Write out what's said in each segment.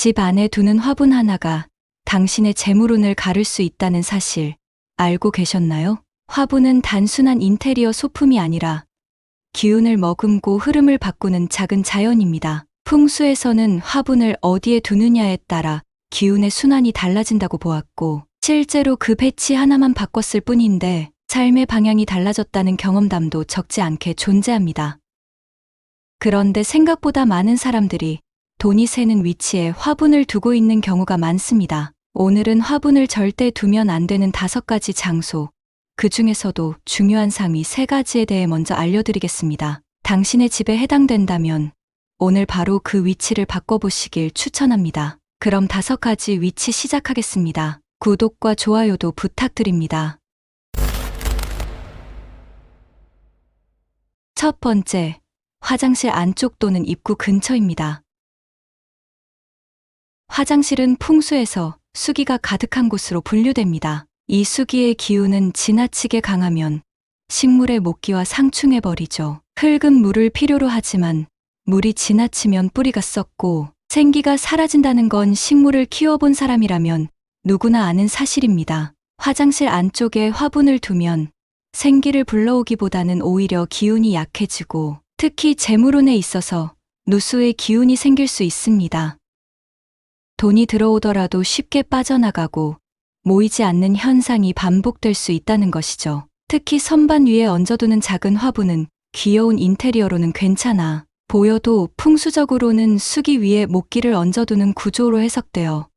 집 안에 두는 화분 하나가 당신의 재물운을 가를 수 있다는 사실 알고 계셨나요? 화분은 단순한 인테리어 소품이 아니라 기운을 머금고 흐름을 바꾸는 작은 자연입니다. 풍수에서는 화분을 어디에 두느냐에 따라 기운의 순환이 달라진다고 보았고, 실제로 그 배치 하나만 바꿨을 뿐인데 삶의 방향이 달라졌다는 경험담도 적지 않게 존재합니다. 그런데 생각보다 많은 사람들이 돈이 새는 위치에 화분을 두고 있는 경우가 많습니다. 오늘은 화분을 절대 두면 안 되는 5가지 장소, 그 중에서도 중요한 상위 3가지에 대해 먼저 알려드리겠습니다. 당신의 집에 해당된다면 오늘 바로 그 위치를 바꿔보시길 추천합니다. 그럼 5가지 위치 시작하겠습니다. 구독과 좋아요도 부탁드립니다. 첫 번째, 화장실 안쪽 또는 입구 근처입니다. 화장실은 풍수에서 수기가 가득한 곳으로 분류됩니다. 이 수기의 기운은 지나치게 강하면 식물의 목기와 상충해버리죠. 흙은 물을 필요로 하지만 물이 지나치면 뿌리가 썩고 생기가 사라진다는 건 식물을 키워본 사람이라면 누구나 아는 사실입니다. 화장실 안쪽에 화분을 두면 생기를 불러오기보다는 오히려 기운이 약해지고, 특히 재물운에 있어서 누수의 기운이 생길 수 있습니다. 돈이 들어오더라도 쉽게 빠져나가고 모이지 않는 현상이 반복될 수 있다는 것이죠. 특히 선반 위에 얹어두는 작은 화분은 귀여운 인테리어로는 괜찮아 보여도 풍수적으로는 수기 위에 목기를 얹어두는 구조로 해석되어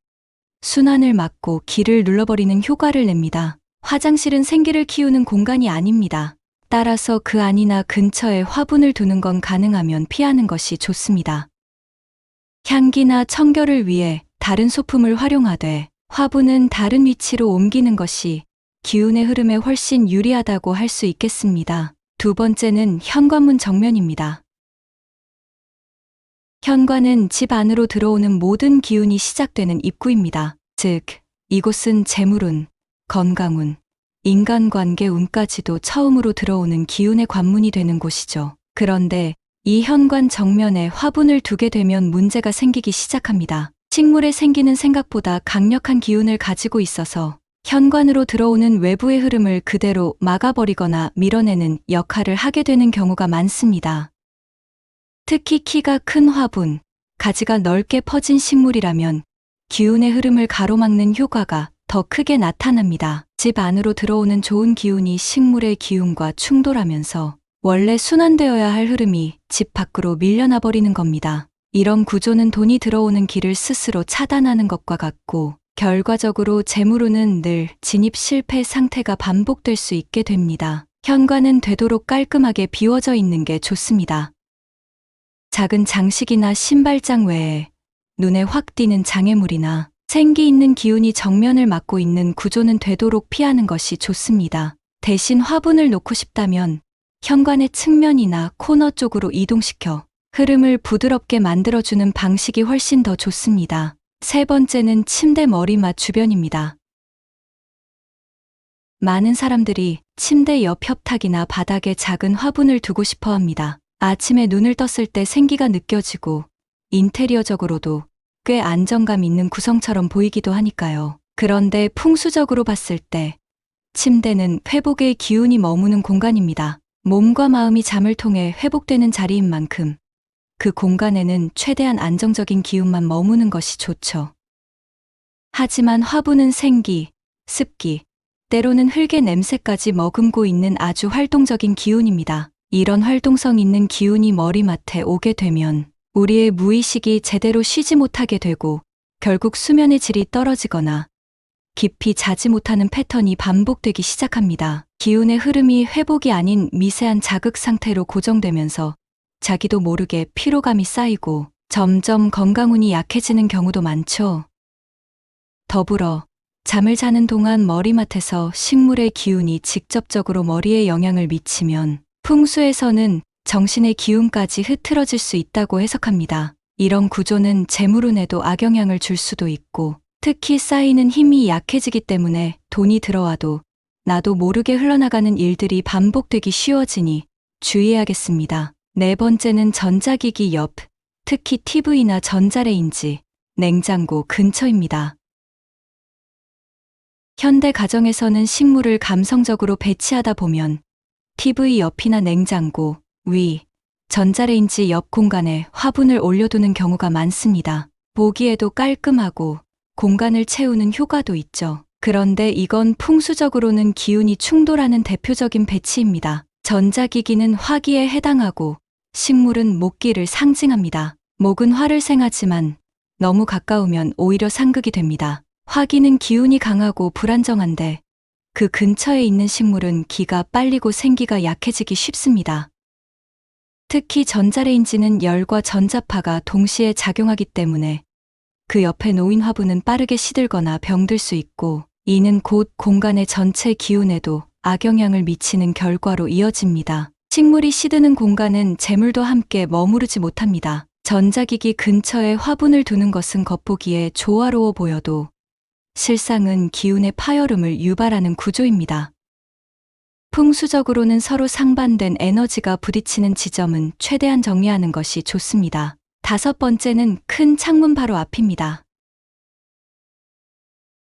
순환을 막고 기를 눌러버리는 효과를 냅니다. 화장실은 생기를 키우는 공간이 아닙니다. 따라서 그 안이나 근처에 화분을 두는 건 가능하면 피하는 것이 좋습니다. 향기나 청결을 위해 다른 소품을 활용하되 화분은 다른 위치로 옮기는 것이 기운의 흐름에 훨씬 유리하다고 할 수 있겠습니다. 두 번째는 현관문 정면입니다. 현관은 집 안으로 들어오는 모든 기운이 시작되는 입구입니다. 즉, 이곳은 재물운, 건강운, 인간관계 운까지도 처음으로 들어오는 기운의 관문이 되는 곳이죠. 그런데 이 현관 정면에 화분을 두게 되면 문제가 생기기 시작합니다. 식물의 생기는 생각보다 강력한 기운을 가지고 있어서 현관으로 들어오는 외부의 흐름을 그대로 막아버리거나 밀어내는 역할을 하게 되는 경우가 많습니다. 특히 키가 큰 화분, 가지가 넓게 퍼진 식물이라면 기운의 흐름을 가로막는 효과가 더 크게 나타납니다. 집 안으로 들어오는 좋은 기운이 식물의 기운과 충돌하면서 원래 순환되어야 할 흐름이 집 밖으로 밀려나 버리는 겁니다. 이런 구조는 돈이 들어오는 길을 스스로 차단하는 것과 같고, 결과적으로 재물운은 늘 진입 실패 상태가 반복될 수 있게 됩니다. 현관은 되도록 깔끔하게 비워져 있는 게 좋습니다. 작은 장식이나 신발장 외에 눈에 확 띄는 장애물이나 생기 있는 기운이 정면을 막고 있는 구조는 되도록 피하는 것이 좋습니다. 대신 화분을 놓고 싶다면 현관의 측면이나 코너 쪽으로 이동시켜 흐름을 부드럽게 만들어주는 방식이 훨씬 더 좋습니다. 세 번째는 침대 머리맡 주변입니다. 많은 사람들이 침대 옆 협탁이나 바닥에 작은 화분을 두고 싶어 합니다. 아침에 눈을 떴을 때 생기가 느껴지고 인테리어적으로도 꽤 안정감 있는 구성처럼 보이기도 하니까요. 그런데 풍수적으로 봤을 때 침대는 회복의 기운이 머무는 공간입니다. 몸과 마음이 잠을 통해 회복되는 자리인 만큼 그 공간에는 최대한 안정적인 기운만 머무는 것이 좋죠. 하지만 화분은 생기, 습기, 때로는 흙의 냄새까지 머금고 있는 아주 활동적인 기운입니다. 이런 활동성 있는 기운이 머리맡에 오게 되면 우리의 무의식이 제대로 쉬지 못하게 되고 결국 수면의 질이 떨어지거나 깊이 자지 못하는 패턴이 반복되기 시작합니다. 기운의 흐름이 회복이 아닌 미세한 자극 상태로 고정되면서 자기도 모르게 피로감이 쌓이고 점점 건강운이 약해지는 경우도 많죠. 더불어 잠을 자는 동안 머리맡에서 식물의 기운이 직접적으로 머리에 영향을 미치면 풍수에서는 정신의 기운까지 흐트러질 수 있다고 해석합니다. 이런 구조는 재물운에도 악영향을 줄 수도 있고, 특히 쌓이는 힘이 약해지기 때문에 돈이 들어와도 나도 모르게 흘러나가는 일들이 반복되기 쉬워지니 주의해야겠습니다. 네 번째는 전자기기 옆, 특히 TV나 전자레인지, 냉장고 근처입니다. 현대 가정에서는 식물을 감성적으로 배치하다 보면 TV 옆이나 냉장고 위, 전자레인지 옆 공간에 화분을 올려두는 경우가 많습니다. 보기에도 깔끔하고 공간을 채우는 효과도 있죠. 그런데 이건 풍수적으로는 기운이 충돌하는 대표적인 배치입니다. 전자기기는 화기에 해당하고 식물은 목기를 상징합니다. 목은 화를 생하지만 너무 가까우면 오히려 상극이 됩니다. 화기는 기운이 강하고 불안정한데 그 근처에 있는 식물은 기가 빨리고 생기가 약해지기 쉽습니다. 특히 전자레인지는 열과 전자파가 동시에 작용하기 때문에 그 옆에 놓인 화분은 빠르게 시들거나 병들 수 있고 이는 곧 공간의 전체 기운에도 악영향을 미치는 결과로 이어집니다. 식물이 시드는 공간은 재물도 함께 머무르지 못합니다. 전자기기 근처에 화분을 두는 것은 겉보기에 조화로워 보여도 실상은 기운의 파열음을 유발하는 구조입니다. 풍수적으로는 서로 상반된 에너지가 부딪히는 지점은 최대한 정리하는 것이 좋습니다. 5번째는 큰 창문 바로 앞입니다.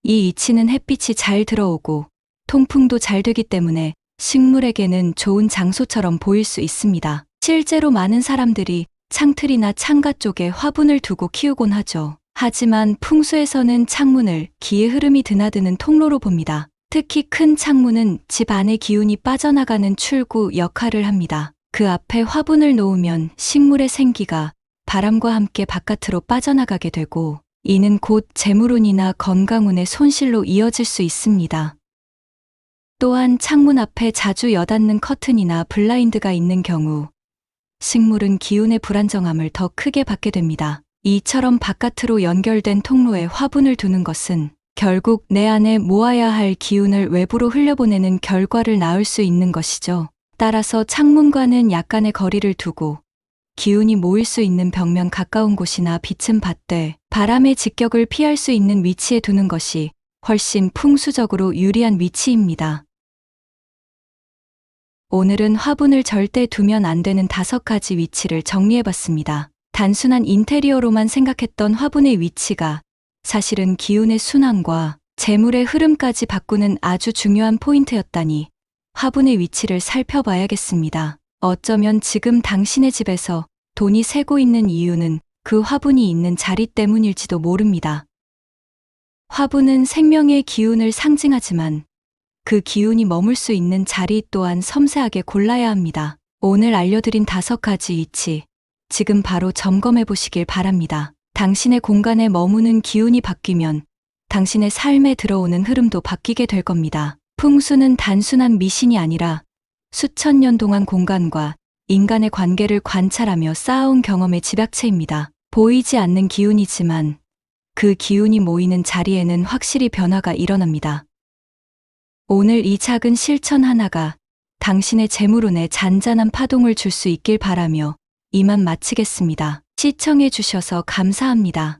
이 위치는 햇빛이 잘 들어오고 통풍도 잘 되기 때문에 식물에게는 좋은 장소처럼 보일 수 있습니다. 실제로 많은 사람들이 창틀이나 창가 쪽에 화분을 두고 키우곤 하죠. 하지만 풍수에서는 창문을 기의 흐름이 드나드는 통로로 봅니다. 특히 큰 창문은 집 안의 기운이 빠져나가는 출구 역할을 합니다. 그 앞에 화분을 놓으면 식물의 생기가 바람과 함께 바깥으로 빠져나가게 되고 이는 곧 재물운이나 건강운의 손실로 이어질 수 있습니다. 또한 창문 앞에 자주 여닫는 커튼이나 블라인드가 있는 경우 식물은 기운의 불안정함을 더 크게 받게 됩니다. 이처럼 바깥으로 연결된 통로에 화분을 두는 것은 결국 내 안에 모아야 할 기운을 외부로 흘려보내는 결과를 낳을 수 있는 것이죠. 따라서 창문과는 약간의 거리를 두고 기운이 모일 수 있는 벽면 가까운 곳이나 빛은 받되 바람의 직격을 피할 수 있는 위치에 두는 것이 훨씬 풍수적으로 유리한 위치입니다. 오늘은 화분을 절대 두면 안 되는 5가지 위치를 정리해봤습니다. 단순한 인테리어로만 생각했던 화분의 위치가 사실은 기운의 순환과 재물의 흐름까지 바꾸는 아주 중요한 포인트였다니 화분의 위치를 살펴봐야겠습니다. 어쩌면 지금 당신의 집에서 돈이 새고 있는 이유는 그 화분이 있는 자리 때문일지도 모릅니다. 화분은 생명의 기운을 상징하지만 그 기운이 머물 수 있는 자리 또한 섬세하게 골라야 합니다. 오늘 알려드린 5가지 위치, 지금 바로 점검해 보시길 바랍니다. 당신의 공간에 머무는 기운이 바뀌면 당신의 삶에 들어오는 흐름도 바뀌게 될 겁니다. 풍수는 단순한 미신이 아니라 수천 년 동안 공간과 인간의 관계를 관찰하며 쌓아온 경험의 집약체입니다. 보이지 않는 기운이지만 그 기운이 모이는 자리에는 확실히 변화가 일어납니다. 오늘 이 작은 실천 하나가 당신의 재물운에 잔잔한 파동을 줄 수 있길 바라며 이만 마치겠습니다. 시청해 주셔서 감사합니다.